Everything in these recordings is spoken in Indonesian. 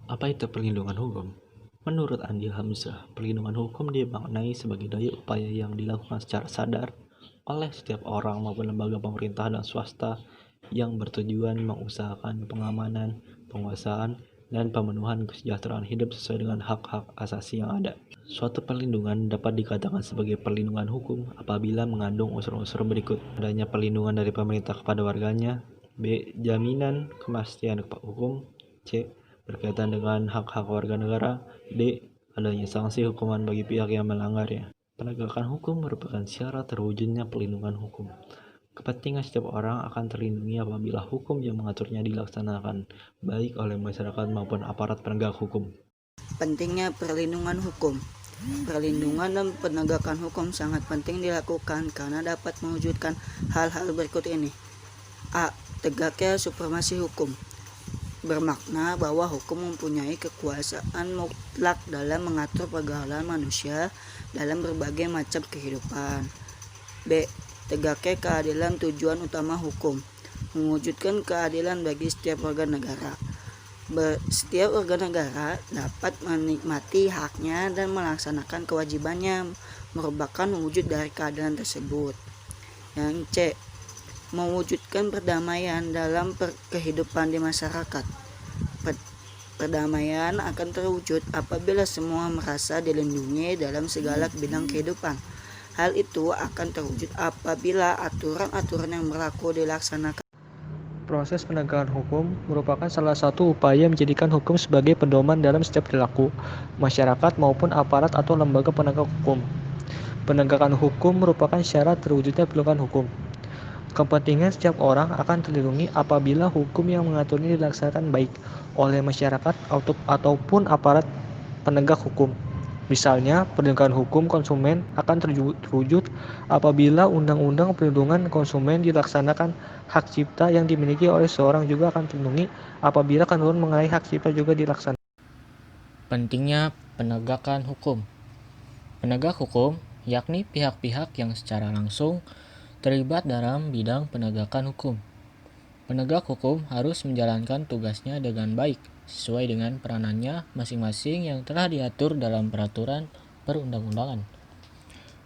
Apa itu perlindungan hukum? Menurut Andi Hamzah, perlindungan hukum dimaknai sebagai daya upaya yang dilakukan secara sadar oleh setiap orang maupun lembaga pemerintah dan swasta yang bertujuan mengusahakan pengamanan, penguasaan, dan pemenuhan kesejahteraan hidup sesuai dengan hak-hak asasi yang ada. Suatu perlindungan dapat dikatakan sebagai perlindungan hukum apabila mengandung unsur-unsur berikut: adanya perlindungan dari pemerintah kepada warganya, B. Jaminan kepastian hukum, C. Berkaitan dengan hak-hak warga negara, D. Adanya sanksi hukuman bagi pihak yang melanggarnya. Penegakan hukum merupakan syarat terwujudnya perlindungan hukum. Kepentingan setiap orang akan terlindungi apabila hukum yang mengaturnya dilaksanakan baik oleh masyarakat maupun aparat penegak hukum. Pentingnya perlindungan hukum. Perlindungan dan penegakan hukum sangat penting dilakukan karena dapat mewujudkan hal-hal berikut ini. A. Tegaknya supremasi hukum. Bermakna bahwa hukum mempunyai kekuasaan mutlak dalam mengatur pergaulan manusia dalam berbagai macam kehidupan. B. Tegaknya keadilan. Tujuan utama hukum mewujudkan keadilan bagi setiap warga negara. Setiap warga negara dapat menikmati haknya dan melaksanakan kewajibannya, merupakan wujud dari keadilan tersebut. Yang C. Mewujudkan perdamaian dalam kehidupan di masyarakat. Perdamaian akan terwujud apabila semua merasa dilindungi dalam segala bidang kehidupan. Hal itu akan terwujud apabila aturan-aturan yang berlaku dilaksanakan. Proses penegakan hukum merupakan salah satu upaya menjadikan hukum sebagai pedoman dalam setiap perilaku masyarakat maupun aparat atau lembaga penegak hukum. Penegakan hukum merupakan syarat terwujudnya perlindungan hukum. Kepentingan setiap orang akan terlindungi apabila hukum yang mengaturnya dilaksanakan baik oleh masyarakat ataupun aparat penegak hukum. Misalnya, perlindungan hukum konsumen akan terwujud apabila Undang-Undang Perlindungan Konsumen dilaksanakan. Hak cipta yang dimiliki oleh seorang juga akan terlindungi apabila ketentuan mengenai hak cipta juga dilaksanakan. Pentingnya penegakan hukum. Penegak hukum yakni pihak-pihak yang secara langsung terlibat dalam bidang penegakan hukum. Penegak hukum harus menjalankan tugasnya dengan baik sesuai dengan peranannya masing-masing yang telah diatur dalam peraturan perundang-undangan.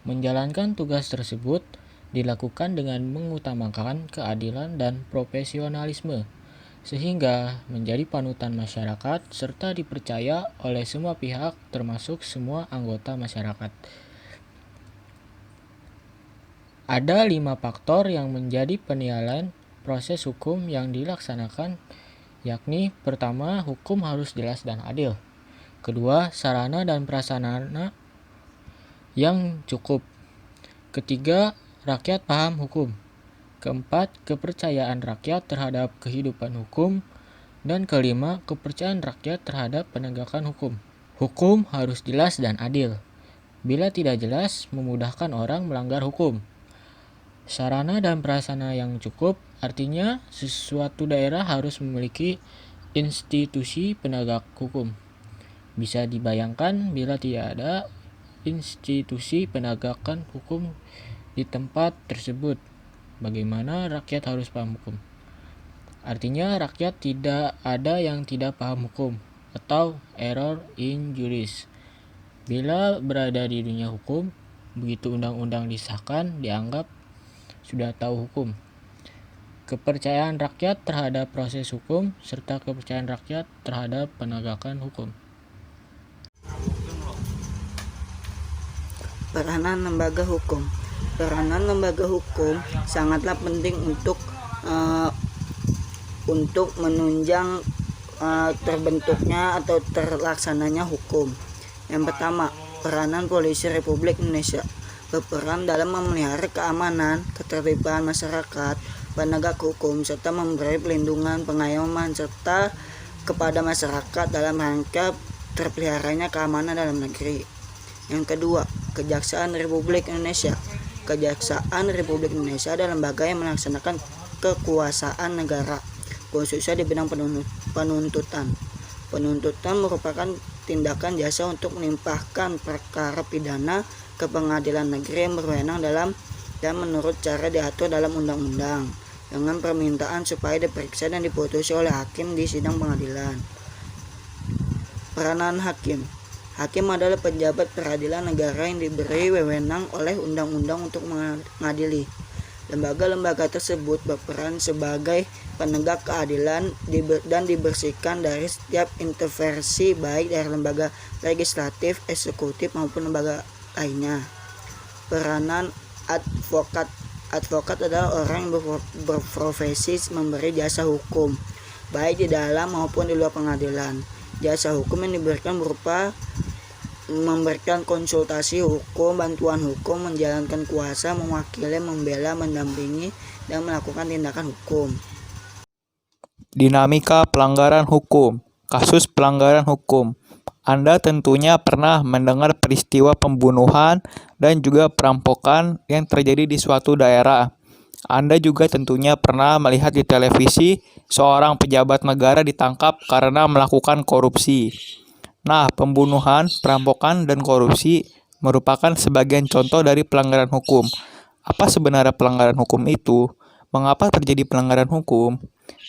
Menjalankan tugas tersebut dilakukan dengan mengutamakan keadilan dan profesionalisme, sehingga menjadi panutan masyarakat serta dipercaya oleh semua pihak termasuk semua anggota masyarakat. Ada 5 faktor yang menjadi penilaian proses hukum yang dilaksanakan, yakni pertama, hukum harus jelas dan adil. Kedua, sarana dan prasarana yang cukup. Ketiga, rakyat paham hukum. Keempat, kepercayaan rakyat terhadap kehidupan hukum. Dan kelima, kepercayaan rakyat terhadap penegakan hukum. Hukum harus jelas dan adil. Bila tidak jelas, memudahkan orang melanggar hukum. Sarana dan prasarana yang cukup artinya suatu daerah harus memiliki institusi penegak hukum. Bisa dibayangkan bila tidak ada institusi penegakan hukum di tempat tersebut, bagaimana rakyat harus paham hukum? Artinya rakyat tidak ada yang tidak paham hukum atau error in juris. Bila berada di dunia hukum, begitu undang-undang disahkan dianggap sudah tahu hukum. Kepercayaan rakyat terhadap proses hukum serta kepercayaan rakyat terhadap penegakan hukum. Peranan lembaga hukum. Peranan lembaga hukum sangatlah penting untuk menunjang terbentuknya atau terlaksananya hukum. Yang pertama, peranan Polisi Republik Indonesia berperan dalam memelihara keamanan, ketertiban masyarakat, penegak hukum, serta memberi pelindungan, pengayoman, serta kepada masyarakat dalam rangka terpeliharanya keamanan dalam negeri. Yang kedua, Kejaksaan Republik Indonesia. Kejaksaan Republik Indonesia adalah lembaga yang melaksanakan kekuasaan negara, khususnya di bidang penuntutan. Penuntutan merupakan tindakan jasa untuk melimpahkan perkara pidana ke pengadilan negeri yang berwenang dalam dan menurut cara diatur dalam undang-undang, dengan permintaan supaya diperiksa dan diputusi oleh hakim di sidang pengadilan. Peranan hakim. Hakim adalah pejabat peradilan negara yang diberi wewenang oleh undang-undang untuk mengadili. Lembaga-lembaga tersebut berperan sebagai penegak keadilan dan dibersihkan dari setiap intervensi baik dari lembaga legislatif, eksekutif maupun lembaga lainnya. Peranan advokat. Advokat adalah orang yang berprofesi memberi jasa hukum, baik di dalam maupun di luar pengadilan. Jasa hukum yang diberikan berupa memberikan konsultasi hukum, bantuan hukum, menjalankan kuasa, mewakili, membela, mendampingi, dan melakukan tindakan hukum. Dinamika pelanggaran hukum. Kasus pelanggaran hukum. Anda tentunya pernah mendengar peristiwa pembunuhan dan juga perampokan yang terjadi di suatu daerah. Anda juga tentunya pernah melihat di televisi seorang pejabat negara ditangkap karena melakukan korupsi. Nah, pembunuhan, perampokan, dan korupsi merupakan sebagian contoh dari pelanggaran hukum. Apa sebenarnya pelanggaran hukum itu? Mengapa terjadi pelanggaran hukum?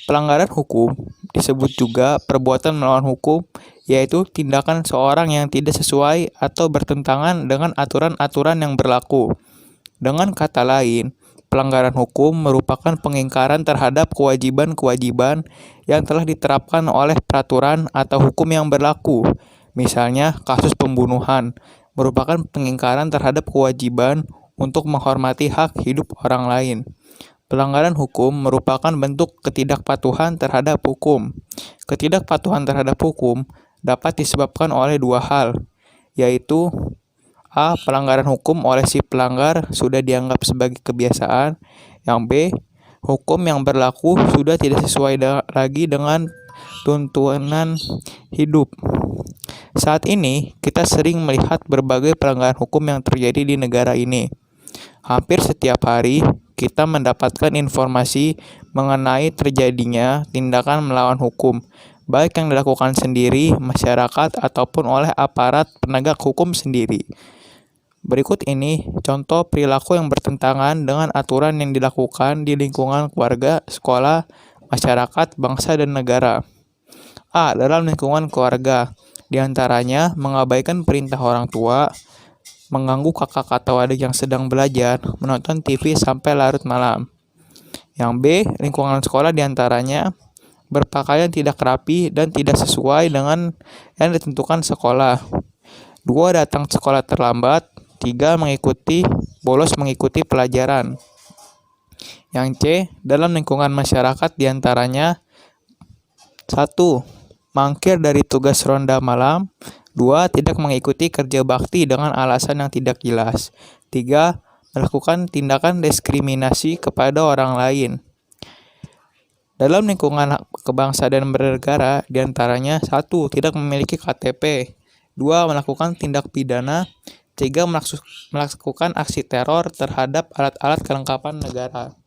Pelanggaran hukum disebut juga perbuatan melawan hukum, yaitu tindakan seorang yang tidak sesuai atau bertentangan dengan aturan-aturan yang berlaku. Dengan kata lain, pelanggaran hukum merupakan pengingkaran terhadap kewajiban-kewajiban yang telah diterapkan oleh peraturan atau hukum yang berlaku. Misalnya, kasus pembunuhan merupakan pengingkaran terhadap kewajiban untuk menghormati hak hidup orang lain. Pelanggaran hukum merupakan bentuk ketidakpatuhan terhadap hukum. Ketidakpatuhan terhadap hukum dapat disebabkan oleh dua hal, yaitu A. Pelanggaran hukum oleh si pelanggar sudah dianggap sebagai kebiasaan. Yang B. Hukum yang berlaku sudah tidak sesuai lagi dengan tuntunan hidup. Saat ini, kita sering melihat berbagai pelanggaran hukum yang terjadi di negara ini. Hampir setiap hari, kita mendapatkan informasi mengenai terjadinya tindakan melawan hukum, baik yang dilakukan sendiri, masyarakat, ataupun oleh aparat penegak hukum sendiri. Berikut ini contoh perilaku yang bertentangan dengan aturan yang dilakukan di lingkungan keluarga, sekolah, masyarakat, bangsa, dan negara. A. Dalam lingkungan keluarga, diantaranya mengabaikan perintah orang tua, mengganggu kakak atau adik yang sedang belajar, menonton TV sampai larut malam. Yang B. Lingkungan sekolah diantaranya berpakaian tidak rapi dan tidak sesuai dengan yang ditentukan sekolah. 2. Datang sekolah terlambat. 3. Bolos mengikuti pelajaran. Yang C. Dalam lingkungan masyarakat diantaranya 1. Mangkir dari tugas ronda malam. 2. Tidak mengikuti kerja bakti dengan alasan yang tidak jelas. 3. Melakukan tindakan diskriminasi kepada orang lain. Dalam lingkungan kebangsaan dan bernegara diantaranya 1. Tidak memiliki KTP. 2. Melakukan tindak pidana. 3. Melakukan aksi teror terhadap alat-alat kelengkapan negara.